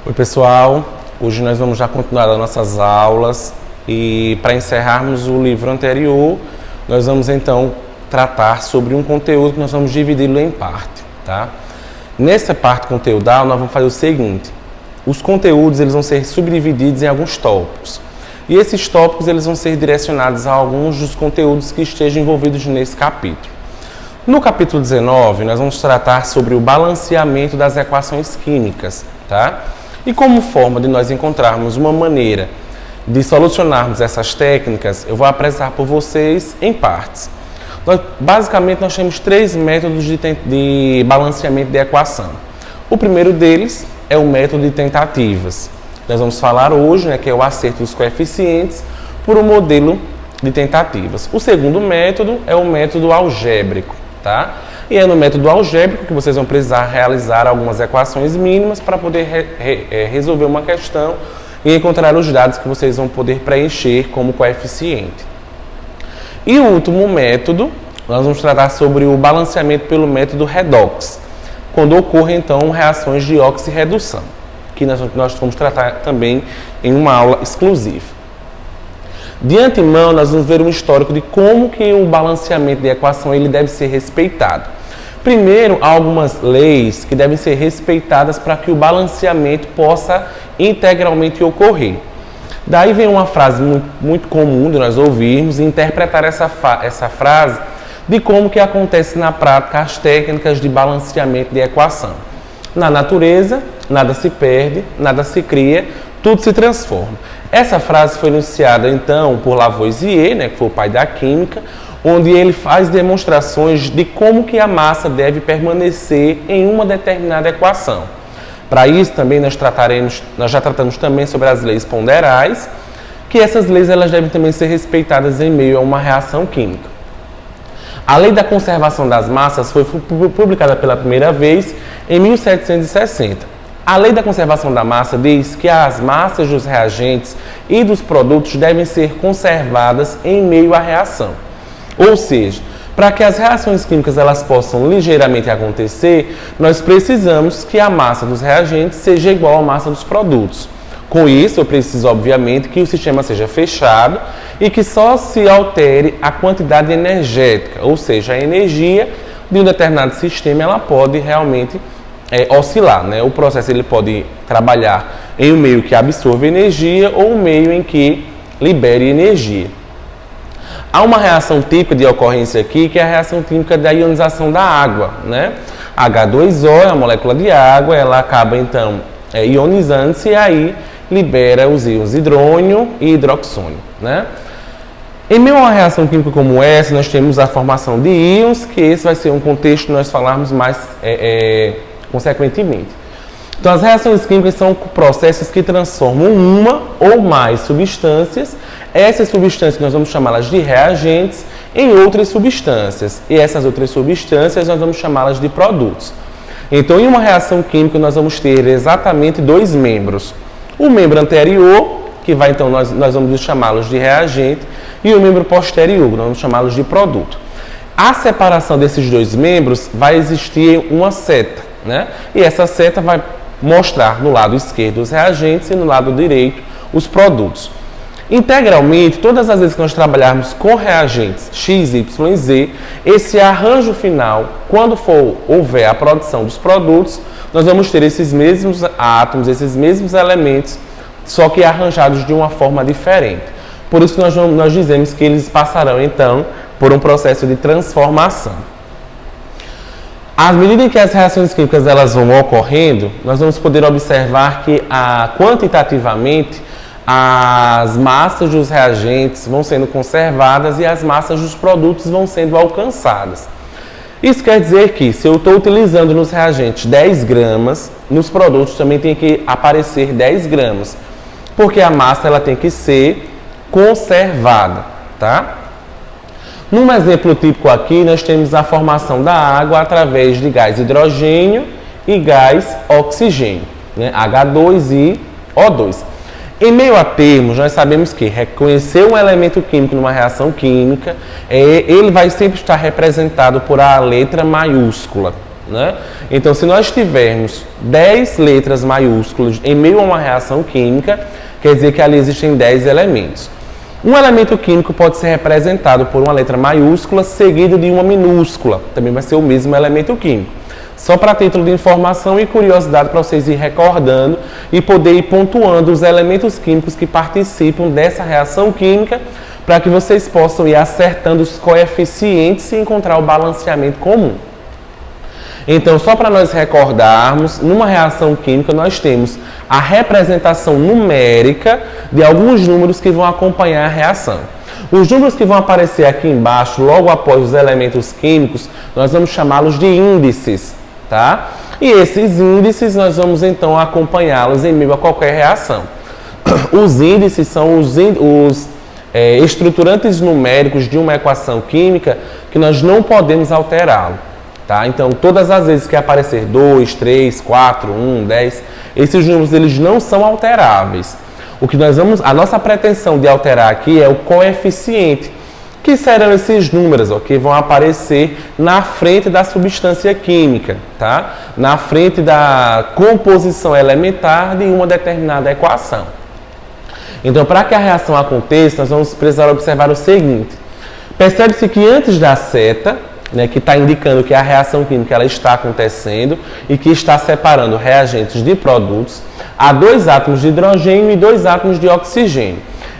Oi pessoal, hoje nós vamos já continuar as nossas aulas e para encerrarmos o livro anterior, nós vamos então tratar sobre um conteúdo que nós vamos dividi-lo em parte, tá? Nessa parte conteudal nós vamos fazer o seguinte, os conteúdos eles vão ser subdivididos em alguns tópicos e esses tópicos eles vão ser direcionados a alguns dos conteúdos que estejam envolvidos nesse capítulo. No capítulo 19 nós vamos tratar sobre o balanceamento das equações químicas, tá? E como forma de nós encontrarmos uma maneira de solucionarmos essas técnicas, eu vou apresentar por vocês em partes. Basicamente, nós temos três métodos de balanceamento de equação. O primeiro deles é o método de tentativas. Nós vamos falar hoje, que é o acerto dos coeficientes por um modelo de tentativas. O segundo método é o método algébrico, tá? E é no método algébrico que vocês vão precisar realizar algumas equações mínimas para poder resolver uma questão e encontrar os dados que vocês vão poder preencher como coeficiente. E o último método, nós vamos tratar sobre o balanceamento pelo método redox, quando ocorrem então reações de oxirredução, que nós vamos tratar também em uma aula exclusiva. De antemão, nós vamos ver um histórico de como que o balanceamento de equação ele deve ser respeitado. Primeiro, há algumas leis que devem ser respeitadas para que o balanceamento possa integralmente ocorrer. Daí vem uma frase muito comum de nós ouvirmos e interpretar essa frase de como que acontece na prática as técnicas de balanceamento de equação. Na natureza, nada se perde, nada se cria, tudo se transforma. Essa frase foi enunciada então por Lavoisier, que foi o pai da química, onde ele faz demonstrações de como que a massa deve permanecer em uma determinada equação. Para isso também nós já tratamos também sobre as leis ponderais, que essas leis elas devem também ser respeitadas em meio a uma reação química. A lei da conservação das massas foi publicada pela primeira vez em 1760. A lei da conservação da massa diz que as massas dos reagentes e dos produtos devem ser conservadas em meio à reação. Ou seja, para que as reações químicas elas possam ligeiramente acontecer, nós precisamos que a massa dos reagentes seja igual à massa dos produtos. Com isso, eu preciso, obviamente, que o sistema seja fechado e que só se altere a quantidade energética, ou seja, a energia de um determinado sistema ela pode realmente oscilar. O processo ele pode trabalhar em um meio que absorve energia ou um meio em que libere energia. Há uma reação típica de ocorrência aqui, que é a reação química da ionização da água, H2O é a molécula de água, ela acaba então ionizando-se e aí libera os íons hidrônio e hidroxônio, Em meio a uma reação química como essa, nós temos a formação de íons, que esse vai ser um contexto que nós falarmos mais consequentemente. Então, as reações químicas são processos que transformam uma ou mais substâncias. Essas substâncias nós vamos chamá-las de reagentes em outras substâncias. E essas outras substâncias nós vamos chamá-las de produtos. Então, em uma reação química nós vamos ter exatamente dois membros. O membro anterior, que vai então nós vamos chamá-los de reagente, e o membro posterior, nós vamos chamá-los de produto. A separação desses dois membros vai existir uma seta, E essa seta vai mostrar no lado esquerdo os reagentes e no lado direito os produtos. Integralmente, todas as vezes que nós trabalharmos com reagentes X, Y, Z, esse arranjo final, quando houver a produção dos produtos, nós vamos ter esses mesmos átomos, esses mesmos elementos, só que arranjados de uma forma diferente. Por isso que nós dizemos que eles passarão, então, por um processo de transformação. À medida que as reações químicas elas vão ocorrendo, nós vamos poder observar que quantitativamente as massas dos reagentes vão sendo conservadas e as massas dos produtos vão sendo alcançadas. Isso quer dizer que se eu estou utilizando nos reagentes 10 gramas, nos produtos também tem que aparecer 10 gramas, porque a massa ela tem que ser conservada, Num exemplo típico aqui, nós temos a formação da água através de gás hidrogênio e gás oxigênio, H2 e O2. Em meio a termos, nós sabemos que reconhecer um elemento químico numa reação química, ele vai sempre estar representado por a letra maiúscula, né? Então, se nós tivermos 10 letras maiúsculas em meio a uma reação química, quer dizer que ali existem 10 elementos. Um elemento químico pode ser representado por uma letra maiúscula seguida de uma minúscula. Também vai ser o mesmo elemento químico. Só para título de informação e curiosidade para vocês ir recordando e poder ir pontuando os elementos químicos que participam dessa reação química para que vocês possam ir acertando os coeficientes e encontrar o balanceamento comum. Então, só para nós recordarmos, numa reação química nós temos a representação numérica de alguns números que vão acompanhar a reação. Os números que vão aparecer aqui embaixo, logo após os elementos químicos, nós vamos chamá-los de índices, tá? E esses índices nós vamos então acompanhá-los em meio a qualquer reação. Os índices são os estruturantes numéricos de uma equação química que nós não podemos alterá-lo. Tá? Então, todas as vezes que aparecer 2, 3, 4, 1, 10, esses números eles não são alteráveis. A nossa pretensão de alterar aqui é o coeficiente, que serão esses números que vão aparecer na frente da substância química, tá? Na frente da composição elementar de uma determinada equação. Então, para que a reação aconteça, nós vamos precisar observar o seguinte. Percebe-se que antes da seta, que está indicando que a reação química ela está acontecendo e que está separando reagentes de produtos, há 2 átomos de hidrogênio e 2 átomos de oxigênio.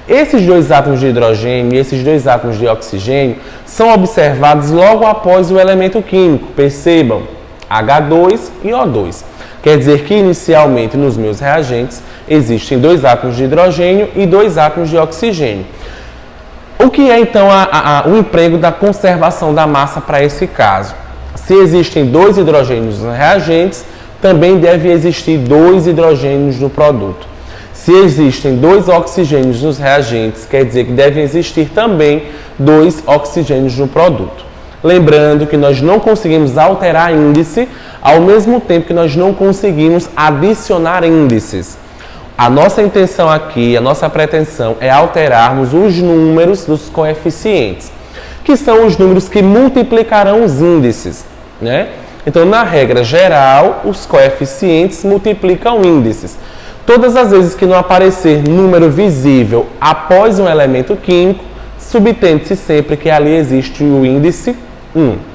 Esses 2 átomos de hidrogênio e esses 2 átomos de oxigênio são observados logo após o elemento químico. Percebam, H2 e O2. Quer dizer que inicialmente nos meus reagentes existem 2 átomos de hidrogênio e 2 átomos de oxigênio. O que é então o emprego da conservação da massa para esse caso? Se existem 2 hidrogênios nos reagentes, também deve existir 2 hidrogênios no produto. Se existem 2 oxigênios nos reagentes, quer dizer que devem existir também 2 oxigênios no produto. Lembrando que nós não conseguimos alterar índice ao mesmo tempo que nós não conseguimos adicionar índices. A nossa intenção aqui, a nossa pretensão é alterarmos os números dos coeficientes, que são os números que multiplicarão os índices, né? Então, na regra geral, os coeficientes multiplicam índices. Todas as vezes que não aparecer número visível após um elemento químico, subtende-se sempre que ali existe o índice 1.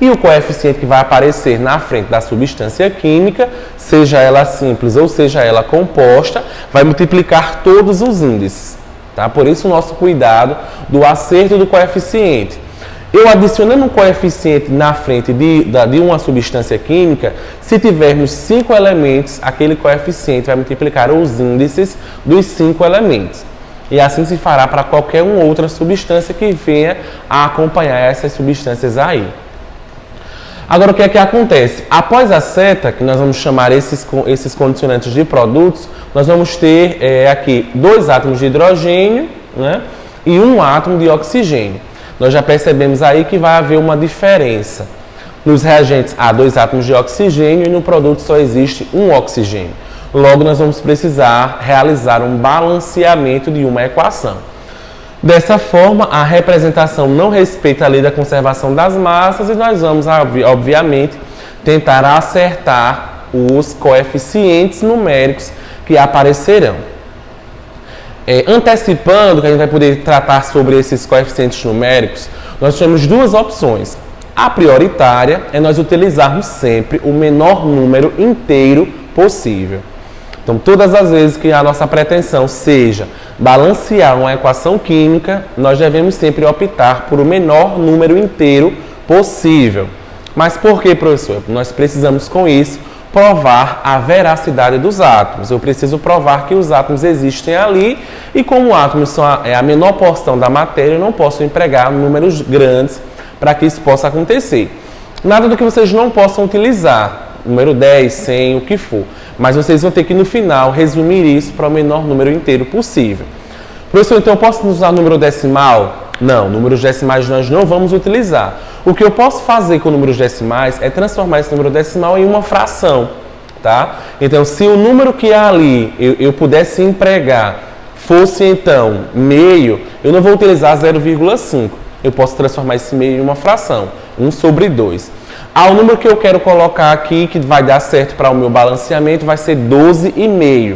E o coeficiente que vai aparecer na frente da substância química, seja ela simples ou seja ela composta, vai multiplicar todos os índices. Tá? Por isso o nosso cuidado do acerto do coeficiente. Eu adicionando um coeficiente na frente de uma substância química, se tivermos 5 elementos, aquele coeficiente vai multiplicar os índices dos 5 elementos. E assim se fará para qualquer outra substância que venha a acompanhar essas substâncias aí. Agora, o que é que acontece? Após a seta, que nós vamos chamar esses condicionantes de produtos, nós vamos ter aqui 2 átomos de hidrogênio, né, e 1 átomo de oxigênio. Nós já percebemos aí que vai haver uma diferença. Nos reagentes há 2 átomos de oxigênio e no produto só existe 1 oxigênio. Logo, nós vamos precisar realizar um balanceamento de uma equação. Dessa forma, a representação não respeita a lei da conservação das massas e nós vamos, obviamente, tentar acertar os coeficientes numéricos que aparecerão. Antecipando que a gente vai poder tratar sobre esses coeficientes numéricos, nós temos 2 opções. A prioritária é nós utilizarmos sempre o menor número inteiro possível. Então, todas as vezes que a nossa pretensão seja balancear uma equação química, nós devemos sempre optar por o menor número inteiro possível. Mas por que, professor? Nós precisamos, com isso, provar a veracidade dos átomos. Eu preciso provar que os átomos existem ali e como átomos são a menor porção da matéria, eu não posso empregar números grandes para que isso possa acontecer. Nada do que vocês não possam utilizar, número 10, 100, o que for. Mas vocês vão ter que, no final, resumir isso para o menor número inteiro possível. Professor, então eu posso usar número decimal? Não, números decimais nós não vamos utilizar. O que eu posso fazer com números decimais é transformar esse número decimal em uma fração, tá? Então, se o número que há ali eu pudesse empregar fosse, então, meio, eu não vou utilizar 0,5. Eu posso transformar esse meio em uma fração, 1/2. O número que eu quero colocar aqui, que vai dar certo para o meu balanceamento, vai ser 12,5.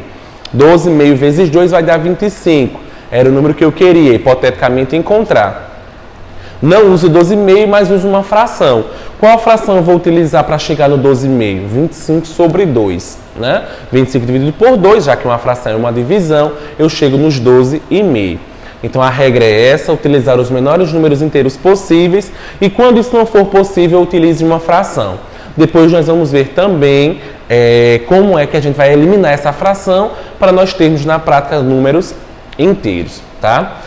12,5 vezes 2 vai dar 25. Era o número que eu queria, hipoteticamente, encontrar. Não uso 12,5, mas uso uma fração. Qual fração eu vou utilizar para chegar no 12,5? 25 sobre 2. Né? 25 dividido por 2, já que uma fração é uma divisão, eu chego nos 12,5. Então a regra é essa, utilizar os menores números inteiros possíveis e quando isso não for possível, utilize uma fração. Depois nós vamos ver também como é que a gente vai eliminar essa fração para nós termos na prática números inteiros, tá?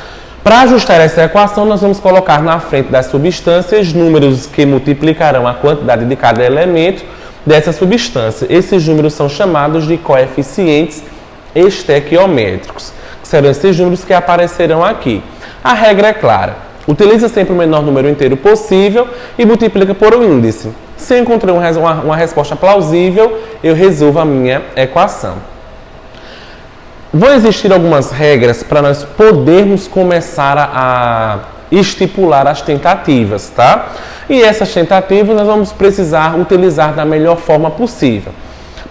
Para ajustar essa equação, nós vamos colocar na frente das substâncias números que multiplicarão a quantidade de cada elemento dessa substância. Esses números são chamados de coeficientes estequiométricos. Serão esses números que aparecerão aqui. A regra é clara. Utiliza sempre o menor número inteiro possível e multiplica por um índice. Se eu encontrar uma resposta plausível, eu resolvo a minha equação. Vão existir algumas regras para nós podermos começar a estipular as tentativas, tá? E essas tentativas nós vamos precisar utilizar da melhor forma possível.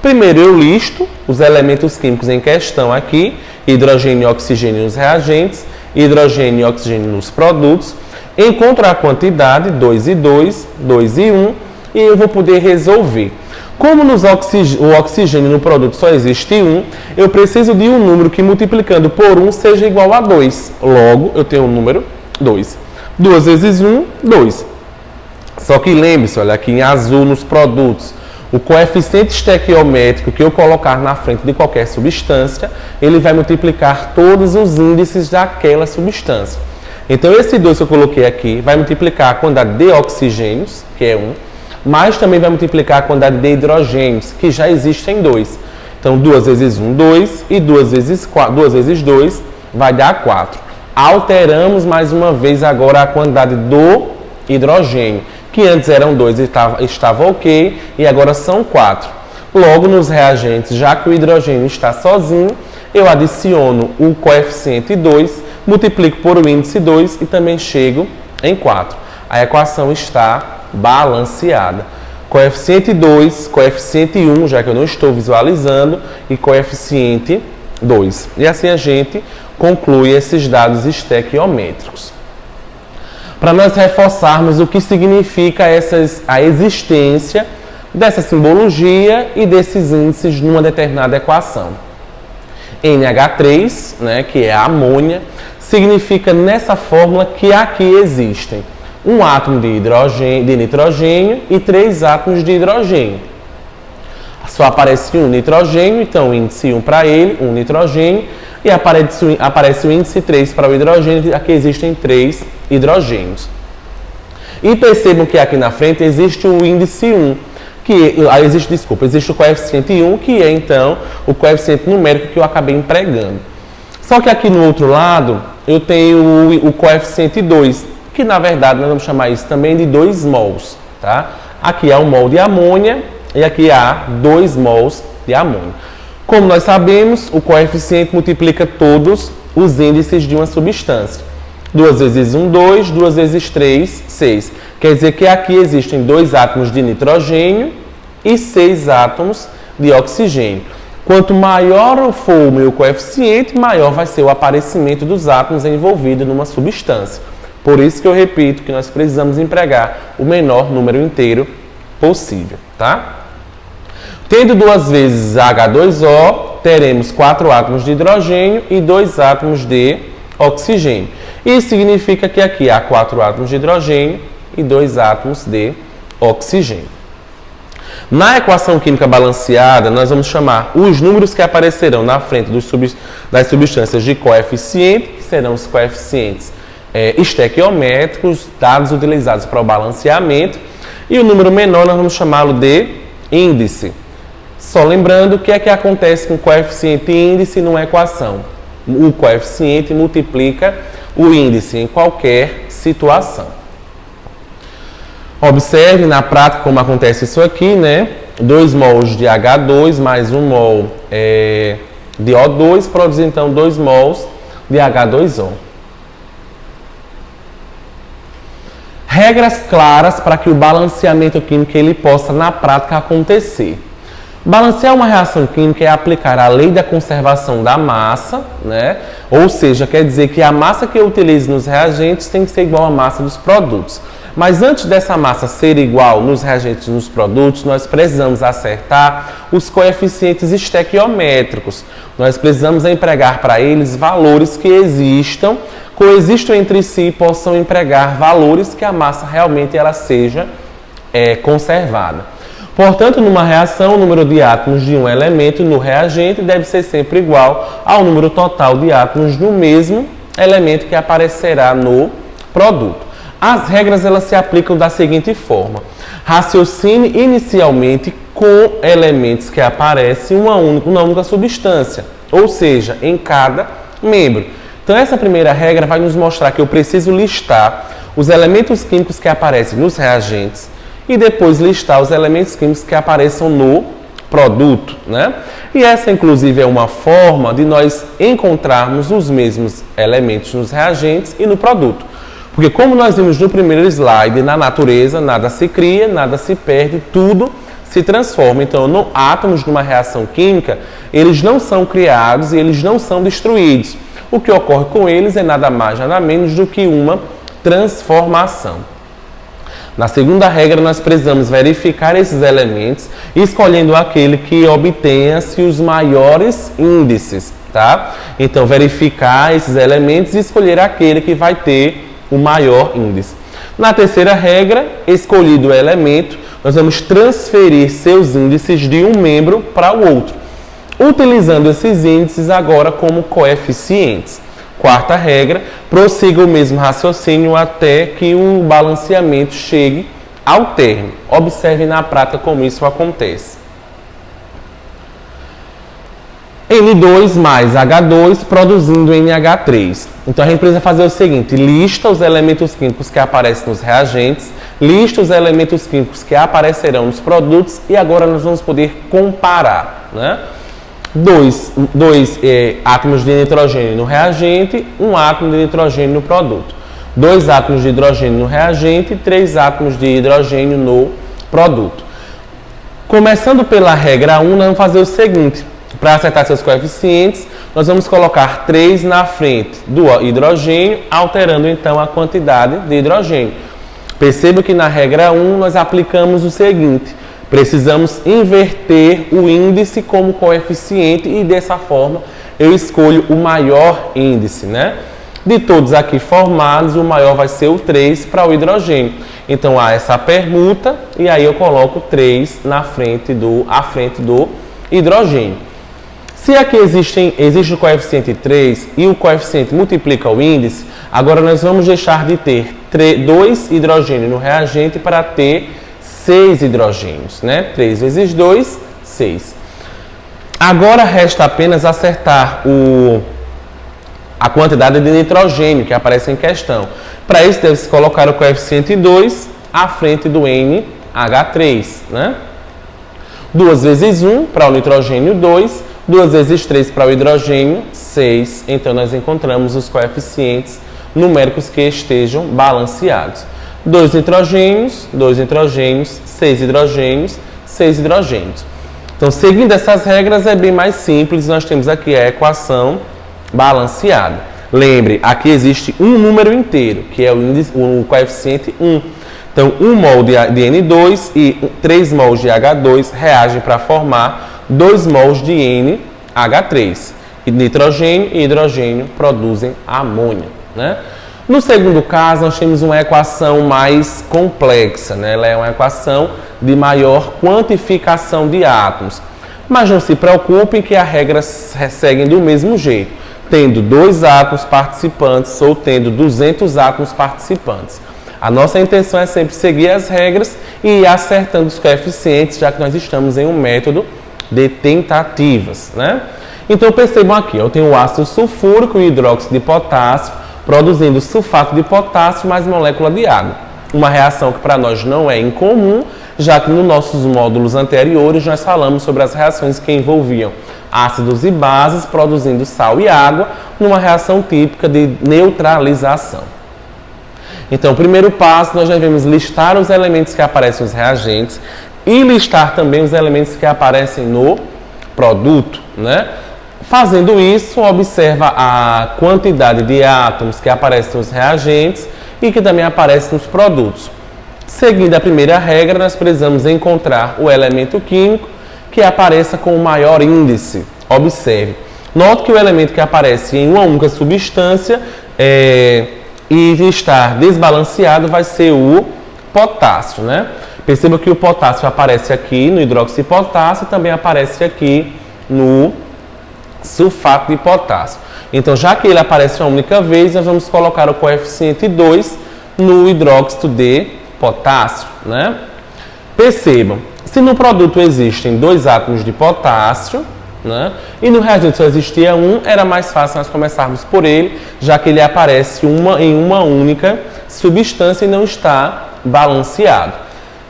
Primeiro eu listo os elementos químicos em questão aqui, hidrogênio e oxigênio nos reagentes, hidrogênio e oxigênio nos produtos, encontro a quantidade 2 e 2, 2 e 1 e eu vou poder resolver. Como o oxigênio no produto só existe 1, eu preciso de um número que multiplicando por 1 seja igual a 2. Logo, eu tenho o número 2. 2 vezes 1, 2. Só que lembre-se, olha aqui em azul nos produtos, o coeficiente estequiométrico que eu colocar na frente de qualquer substância, ele vai multiplicar todos os índices daquela substância. Então, esse 2 que eu coloquei aqui vai multiplicar a quantidade de oxigênios, que é 1, mas também vai multiplicar a quantidade de hidrogênios, que já existem 2. Então, 2 vezes 1, 2, e 2 vezes 2 vai dar 4. Alteramos mais uma vez agora a quantidade do hidrogênio, que antes eram 2 e estava ok, e agora são 4. Logo, nos reagentes, já que o hidrogênio está sozinho, eu adiciono o coeficiente 2, multiplico por o índice 2 e também chego em 4. A equação está balanceada. Coeficiente 2, coeficiente 1, já que eu não estou visualizando, e coeficiente 2. E assim a gente conclui esses dados estequiométricos. Para nós reforçarmos o que significa a existência dessa simbologia e desses índices numa determinada equação. NH3, né, que é a amônia, significa nessa fórmula que aqui existem um átomo de nitrogênio e 3 átomos de hidrogênio. Só aparece um nitrogênio, então índice 1 para ele, um nitrogênio, e aparece o índice 3 para o hidrogênio, aqui existem 3 hidrogênios. E percebam que aqui na frente existe o índice 1, existe o coeficiente 1, que é então o coeficiente numérico que eu acabei empregando. Só que aqui no outro lado eu tenho o coeficiente 2, que na verdade nós vamos chamar isso também de 2 mols, tá? Aqui há 1 mol de amônia e aqui há 2 mols de amônia. Como nós sabemos, o coeficiente multiplica todos os índices de uma substância. 2 vezes 1, 2, 2 vezes 3, 6. Quer dizer que aqui existem 2 átomos de nitrogênio e 6 átomos de oxigênio. Quanto maior for o meu coeficiente, maior vai ser o aparecimento dos átomos envolvidos numa substância. Por isso que eu repito que nós precisamos empregar o menor número inteiro possível, tá? Tendo 2 vezes H2O, teremos 4 átomos de hidrogênio e 2 átomos de oxigênio. Isso significa que aqui há 4 átomos de hidrogênio e 2 átomos de oxigênio. Na equação química balanceada, nós vamos chamar os números que aparecerão na frente das substâncias de coeficiente, que serão os coeficientes estequiométricos, dados utilizados para o balanceamento, e o número menor nós vamos chamá-lo de índice. Só lembrando o que é que acontece com coeficiente e índice numa equação. O coeficiente multiplica o índice em qualquer situação. Observe na prática como acontece isso aqui, né? 2 mols de H2 mais 1 mol de O2 produz então 2 mols de H2O. Regras claras para que o balanceamento químico ele possa, na prática, acontecer. Balancear uma reação química é aplicar a lei da conservação da massa, né? Ou seja, quer dizer que a massa que eu utilizo nos reagentes tem que ser igual à massa dos produtos. Mas antes dessa massa ser igual nos reagentes e nos produtos, nós precisamos acertar os coeficientes estequiométricos. Nós precisamos empregar para eles valores que coexistam entre si e possam empregar valores que a massa realmente ela seja conservada. Portanto, numa reação, o número de átomos de um elemento no reagente deve ser sempre igual ao número total de átomos do mesmo elemento que aparecerá no produto. As regras elas se aplicam da seguinte forma: raciocine inicialmente com elementos que aparecem em uma única substância, ou seja, em cada membro. Então, essa primeira regra vai nos mostrar que eu preciso listar os elementos químicos que aparecem nos reagentes e depois listar os elementos químicos que apareçam no produto, né? E essa, inclusive, é uma forma de nós encontrarmos os mesmos elementos nos reagentes e no produto. Porque, como nós vimos no primeiro slide, na natureza nada se cria, nada se perde, tudo se transforma. Então, átomos de uma reação química, eles não são criados e eles não são destruídos. O que ocorre com eles é nada mais, nada menos do que uma transformação. Na segunda regra, nós precisamos verificar esses elementos, escolhendo aquele que obtenha-se os maiores índices, tá? Então, verificar esses elementos e escolher aquele que vai ter o maior índice. Na terceira regra, escolhido o elemento, nós vamos transferir seus índices de um membro para o outro, utilizando esses índices agora como coeficientes. Quarta regra, prossiga o mesmo raciocínio até que o balanceamento chegue ao término. Observe na prática como isso acontece. N2 mais H2 produzindo NH3. Então a gente precisa fazer o seguinte: lista os elementos químicos que aparecem nos reagentes, lista os elementos químicos que aparecerão nos produtos e agora nós vamos poder comparar, né? Dois átomos de nitrogênio no reagente, um átomo de nitrogênio no produto. 2 átomos de hidrogênio no reagente e 3 átomos de hidrogênio no produto. Começando pela regra 1, nós vamos fazer o seguinte: para acertar seus coeficientes, nós vamos colocar 3 na frente do hidrogênio, alterando então a quantidade de hidrogênio. Perceba que na regra 1 nós aplicamos o seguinte: precisamos inverter o índice como coeficiente e dessa forma eu escolho o maior índice, né? De todos aqui formados, o maior vai ser o 3 para o hidrogênio. Então há essa permuta e aí eu coloco 3 à frente do hidrogênio. Se aqui existe o coeficiente 3 e o coeficiente multiplica o índice, agora nós vamos deixar de ter 2 hidrogênios no reagente para ter 6 hidrogênios, né? 3 vezes 2, 6. Agora resta apenas acertar a quantidade de nitrogênio que aparece em questão. Para isso, deve-se colocar o coeficiente 2 à frente do NH3, né? 2 vezes 1 para o nitrogênio 2, 2 vezes 3 para o hidrogênio 6. Então, nós encontramos os coeficientes numéricos que estejam balanceados. 2 nitrogênios, 6 hidrogênios, 6 hidrogênios. Então, seguindo essas regras, é bem mais simples. Nós temos aqui a equação balanceada. Lembre, aqui existe um número inteiro, que é o coeficiente 1. Então, 1 mol de N2 e 3 mols de H2 reagem para formar 2 mols de NH3. E nitrogênio e hidrogênio produzem amônio, né? No segundo caso, nós temos uma equação mais complexa, né? Ela é uma equação de maior quantificação de átomos. Mas não se preocupem que as regras seguem do mesmo jeito, tendo 2 átomos participantes ou tendo 200 átomos participantes. A nossa intenção é sempre seguir as regras e ir acertando os coeficientes, já que nós estamos em um método de tentativas, né? Então percebam aqui, eu tenho o ácido sulfúrico e hidróxido de potássio produzindo sulfato de potássio mais molécula de água. Uma reação que para nós não é incomum, já que nos nossos módulos anteriores nós falamos sobre as reações que envolviam ácidos e bases produzindo sal e água numa reação típica de neutralização. Então, o primeiro passo, nós devemos listar os elementos que aparecem nos reagentes e listar também os elementos que aparecem no produto, né? Fazendo isso, observa a quantidade de átomos que aparecem nos reagentes e que também aparecem nos produtos. Seguindo a primeira regra, nós precisamos encontrar o elemento químico que apareça com o maior índice. Observe. Note que o elemento que aparece em uma única substância e estar desbalanceado vai ser o potássio, né? Perceba que o potássio aparece aqui no hidroxipotássio e também aparece aqui no sulfato de potássio. Então, já que ele aparece uma única vez, nós vamos colocar o coeficiente 2 no hidróxido de potássio, né? Percebam, se no produto existem 2 átomos de potássio, né, e no reagente só existia um, era mais fácil nós começarmos por ele, já que ele aparece em uma única substância e não está balanceado.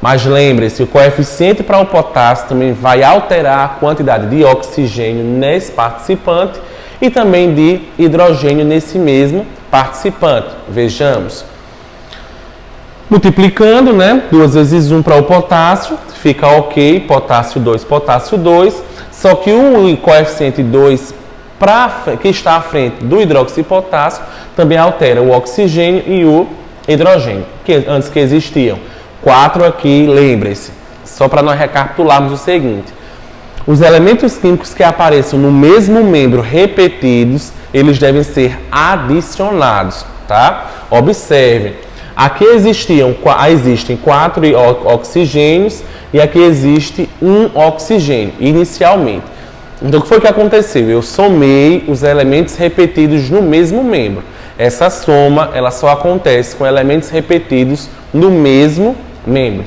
Mas lembre-se, o coeficiente para o potássio também vai alterar a quantidade de oxigênio nesse participante e também de hidrogênio nesse mesmo participante. Vejamos. Multiplicando, né? 2 vezes 1 para o potássio, fica ok, potássio 2. Só que o coeficiente 2 que está à frente do hidroxipotássio também altera o oxigênio e o hidrogênio, que antes que existiam 4 aqui, lembre-se, só para nós recapitularmos o seguinte: os elementos químicos que apareçam no mesmo membro repetidos, eles devem ser adicionados, tá? Observe, aqui existem 4 oxigênios e aqui existe 1 oxigênio, inicialmente. Então, o que foi que aconteceu? Eu somei os elementos repetidos no mesmo membro. Essa soma, ela só acontece com elementos repetidos no mesmo membro.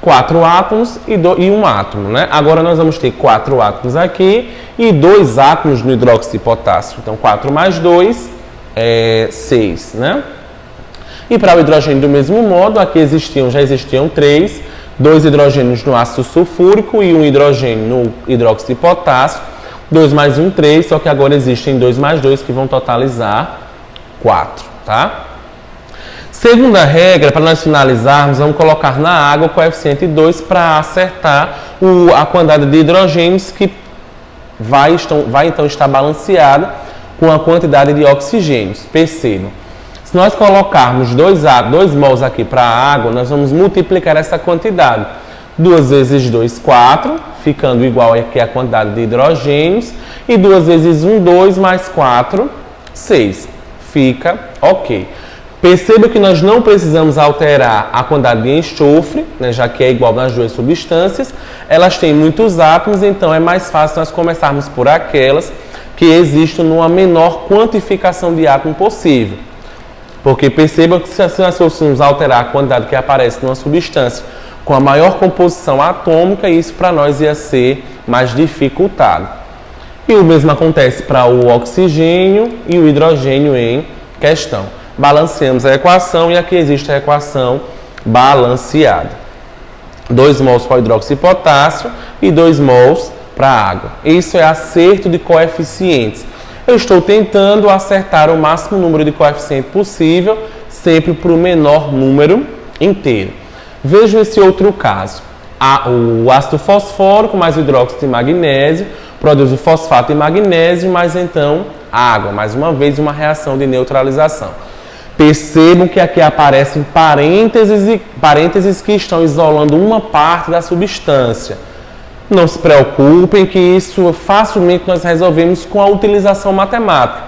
4 átomos e 1 átomo, né? Agora nós vamos ter 4 átomos aqui e 2 átomos no hidróxido de potássio. Então, 4 mais 2 é 6, né? E para o hidrogênio do mesmo modo, aqui já existiam 3, 2 hidrogênios no ácido sulfúrico e 1 hidrogênio no hidróxido de potássio. 2 mais 1, 3, só que agora existem 2 mais 2 que vão totalizar 4, tá? Segunda regra, para nós finalizarmos, vamos colocar na água o coeficiente 2 para acertar a quantidade de hidrogênios que vai então estar balanceada com a quantidade de oxigênios. Percebam, se nós colocarmos 2 mols aqui para a água, nós vamos multiplicar essa quantidade. 2 vezes 2, 4, ficando igual aqui a quantidade de hidrogênios. E 2 vezes 1, 2, mais 4, 6. Fica ok. Perceba que nós não precisamos alterar a quantidade de enxofre, né, já que é igual nas duas substâncias. Elas têm muitos átomos, então é mais fácil nós começarmos por aquelas que existem numa menor quantificação de átomo possível. Porque perceba que se nós fôssemos alterar a quantidade que aparece numa substância com a maior composição atômica, isso para nós ia ser mais dificultado. E o mesmo acontece para o oxigênio e o hidrogênio em questão. Balanceamos a equação e aqui existe a equação balanceada. 2 mols para o hidróxido de potássio e 2 mols para a água. Isso é acerto de coeficientes. Eu estou tentando acertar o máximo número de coeficiente possível, sempre para o menor número inteiro. Veja esse outro caso. O ácido fosfórico mais o hidróxido de magnésio produz o fosfato de magnésio, mais então água. Mais uma vez, uma reação de neutralização. Percebam que aqui aparecem parênteses que estão isolando uma parte da substância. Não se preocupem que isso facilmente nós resolvemos com a utilização matemática.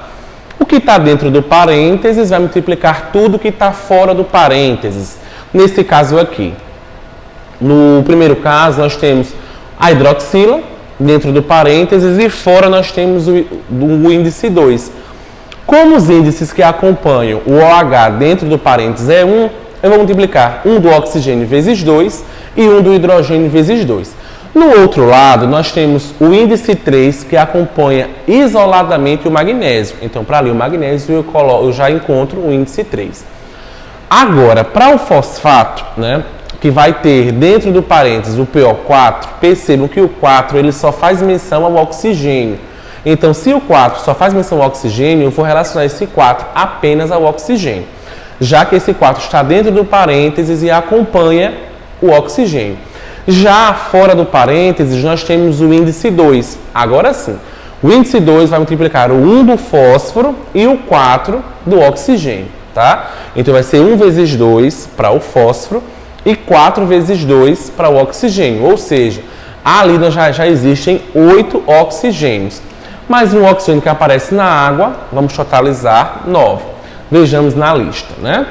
O que está dentro do parênteses vai multiplicar tudo que está fora do parênteses. Nesse caso aqui. No primeiro caso, nós temos a hidroxila dentro do parênteses e fora nós temos o índice 2. Como os índices que acompanham o OH dentro do parênteses é 1, eu vou multiplicar 1 do oxigênio vezes 2 e 1 do hidrogênio vezes 2. No outro lado, nós temos o índice 3 que acompanha isoladamente o magnésio. Então, para ali o magnésio, eu já encontro o índice 3. Agora, para o fosfato, né, que vai ter dentro do parênteses o PO4, percebam que o 4 ele só faz menção ao oxigênio. Então, se o 4 só faz menção ao oxigênio, eu vou relacionar esse 4 apenas ao oxigênio. já que esse 4 está dentro do parênteses e acompanha o oxigênio. Já fora do parênteses, nós temos o índice 2. Agora sim, o índice 2 vai multiplicar o 1 do fósforo e o 4 do oxigênio, tá? Então vai ser 1 vezes 2 para o fósforo e 4 vezes 2 para o oxigênio, ou seja, ali já existem 8 oxigênios. Mais um oxigênio que aparece na água, vamos totalizar 9. Vejamos na lista, né?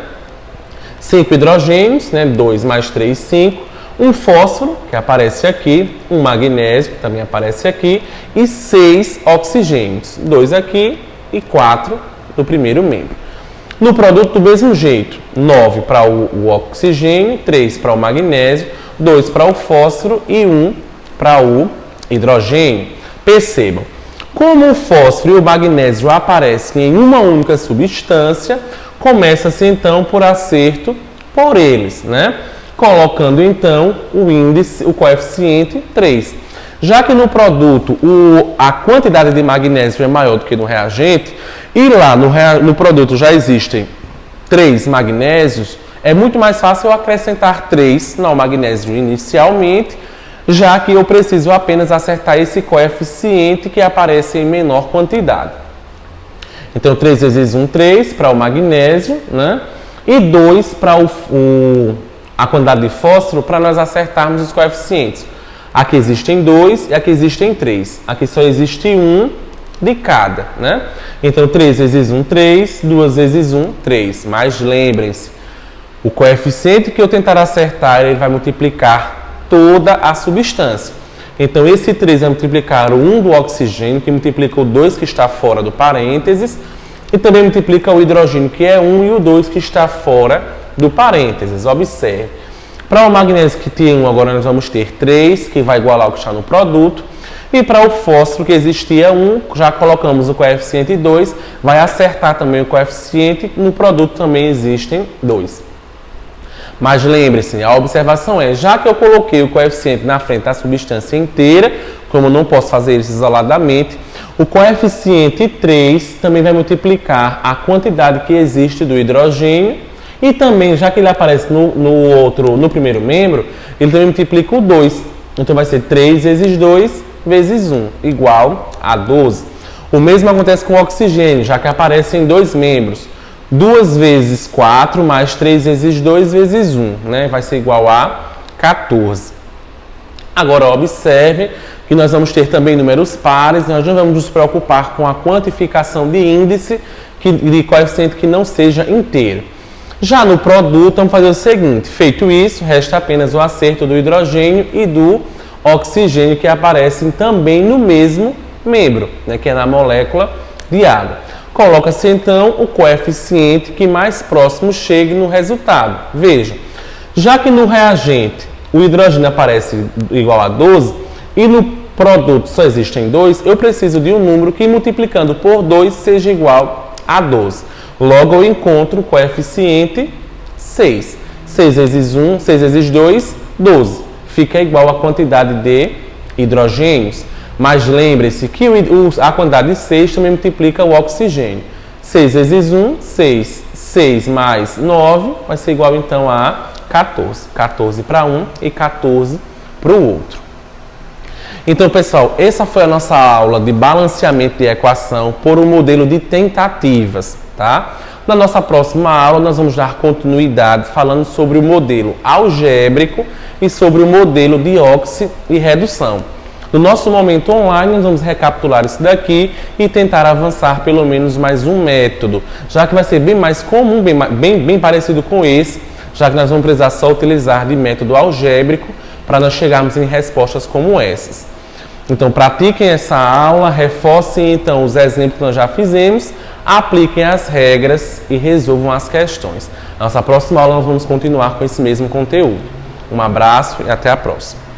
5 hidrogênios, né? 2 mais 3, 5. Um fósforo, que aparece aqui. Um magnésio, que também aparece aqui. E 6 oxigênios. 2 aqui e 4 do primeiro membro. No produto, do mesmo jeito. 9 para o oxigênio, 3 para o magnésio, 2 para o fósforo e 1 para o hidrogênio. Percebam, como o fósforo e o magnésio aparecem em uma única substância, começa-se então por acerto por eles, né? Colocando então o índice, o coeficiente 3. Já que no produto a quantidade de magnésio é maior do que no reagente, e lá no produto já existem 3 magnésios, é muito mais fácil eu acrescentar 3 no magnésio inicialmente, já que eu preciso apenas acertar esse coeficiente que aparece em menor quantidade. Então, 3 vezes 1, 3 para o magnésio, né? E 2 para a quantidade de fósforo para nós acertarmos os coeficientes. Aqui existem 2 e aqui existem 3. Aqui só existe 1 de cada, né? Então, 3 vezes 1, 3, 2 vezes 1, 3. Mas lembrem-se, o coeficiente que eu tentar acertar, ele vai multiplicar toda a substância. Então, esse 3 vai multiplicar o 1 do oxigênio, que multiplica o 2 que está fora do parênteses, e também multiplica o hidrogênio, que é 1, e o 2 que está fora do parênteses. Observe. Para o magnésio que tem 1, agora nós vamos ter 3, que vai igualar o que está no produto. E para o fósforo, que existia 1, já colocamos o coeficiente 2, vai acertar também o coeficiente, no produto também existem 2. Mas lembre-se, a observação é, já que eu coloquei o coeficiente na frente da substância inteira, como eu não posso fazer isso isoladamente, o coeficiente 3 também vai multiplicar a quantidade que existe do hidrogênio e também, já que ele aparece no primeiro membro, ele também multiplica o 2. Então vai ser 3 vezes 2 vezes 1, igual a 12. O mesmo acontece com o oxigênio, já que aparece em 2 membros. 2 vezes 4 mais 3 vezes 2 vezes 1, né? Vai ser igual a 14. Agora, observe que nós vamos ter também números pares, nós não vamos nos preocupar com a quantificação de índice de coeficiente que não seja inteiro. Já no produto, vamos fazer o seguinte, feito isso, resta apenas o acerto do hidrogênio e do oxigênio que aparecem também no mesmo membro, né? Que é na molécula de água. Coloca-se então o coeficiente que mais próximo chegue no resultado. Veja, já que no reagente o hidrogênio aparece igual a 12 e no produto só existem 2, eu preciso de um número que multiplicando por 2 seja igual a 12. Logo eu encontro o coeficiente 6. 6 vezes 1, 6 vezes 2, 12. Fica igual a quantidade de hidrogênios. Mas lembre-se que a quantidade de 6 também multiplica o oxigênio. 6 vezes 1, 6. 6 mais 9 vai ser igual então a 14. 14 para um e 14 para o outro. Então, pessoal, essa foi a nossa aula de balanceamento de equação por um modelo de tentativas, tá? Na nossa próxima aula, nós vamos dar continuidade falando sobre o modelo algébrico e sobre o modelo de óxido e redução. No nosso momento online, nós vamos recapitular isso daqui e tentar avançar pelo menos mais um método, já que vai ser bem mais comum, bem parecido com esse, já que nós vamos precisar só utilizar de método algébrico para nós chegarmos em respostas como essas. Então, pratiquem essa aula, reforcem então os exemplos que nós já fizemos, apliquem as regras e resolvam as questões. Na nossa próxima aula, nós vamos continuar com esse mesmo conteúdo. Um abraço e até a próxima.